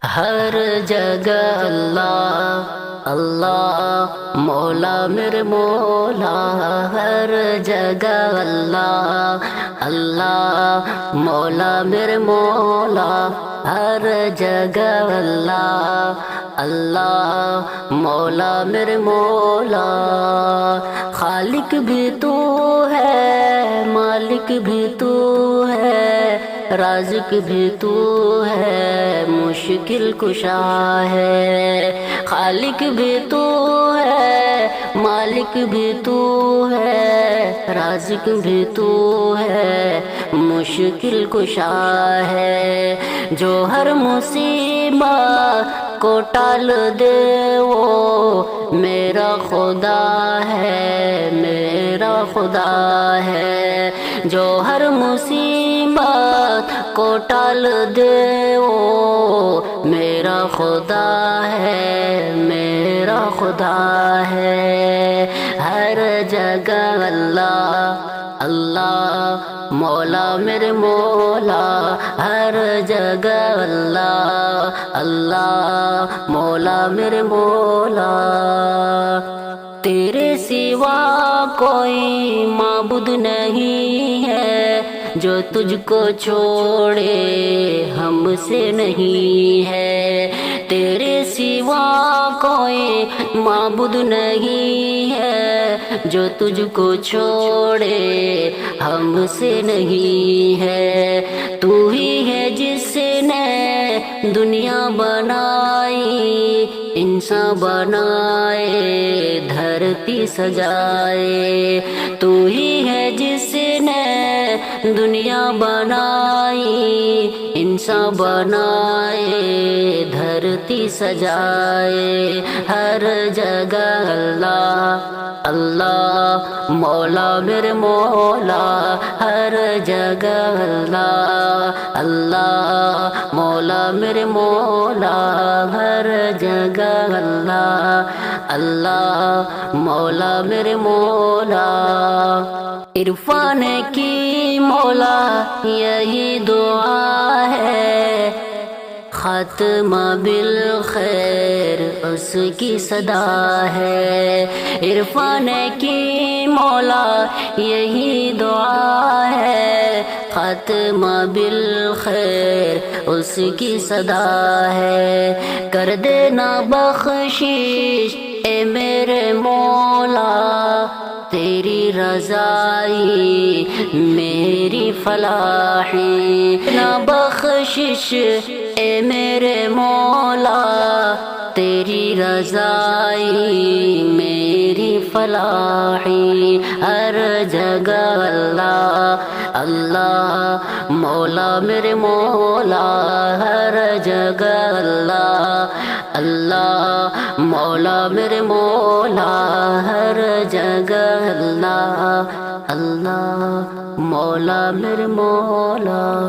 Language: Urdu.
ہر جگہ اللہ اللہ، مولا میرے مولا، ہر جگہ اللہ اللہ، مولا میرے مولا، ہر جگہ اللہ اللہ، مولا میرے مولا۔ خالق بھی تو ہے، مالک بھی تو ہے، رازق بھی تو ہے، مشکل کشا ہے۔ خالق بھی تو ہے، مالک بھی تو ہے، رازق بھی تو ہے، مشکل کشا ہے۔ جو ہر مصیبت کو ٹال دے وہ میرا خدا ہے، میرا خدا ہے۔ جو ہر مصیبت کو ٹال دے وہ میرا خدا ہے، میرا خدا ہے۔ ہر جگہ اللہ اللہ، مولا میرے مولا، ہر جگہ اللہ اللہ، مولا میرے مولا۔ تیرے سوا کوئی معبود نہیں ہے، جو تجھ کو چھوڑے ہم سے نہیں ہے۔ تیرے سوا کوئی معبود نہیں ہے، جو تجھ کو چھوڑے ہم سے نہیں ہے۔ تو ہی ہے جس نے دنیا بنائی، انسان بنائے، دھرتی سجائے۔ تو ہی ہے جس نے دنیا بنائی، انسان بنائے، دھرتی سجائے۔ ہر جگہ اللہ اللہ، مولا میرے مولا، ہر جگہ اللہ اللہ، مولا میرے مولا، ہر جگہ اللہ اللہ، مولا میرے مولا۔ عرفان کی مولا یہی دعا ہے، خاتمہ بالخیر اس کی صدا ہے۔ عرفان کی مولا یہی دعا ہے، خاتمہ بالخیر اس کی صدا ہے۔ کر دینا بخشش اے میرے مولا، تیری رضائی میری فلاحی۔ نہ بخشش اے میرے مولا، تیری رضائی میری فلاحی۔ ہر جگہ اللہ اللہ، مولا میرے مولا، ہر جگہ اللہ اللہ، مولا میرے مولا، ہر جگہ اللہ اللہ، مولا میرے مولا۔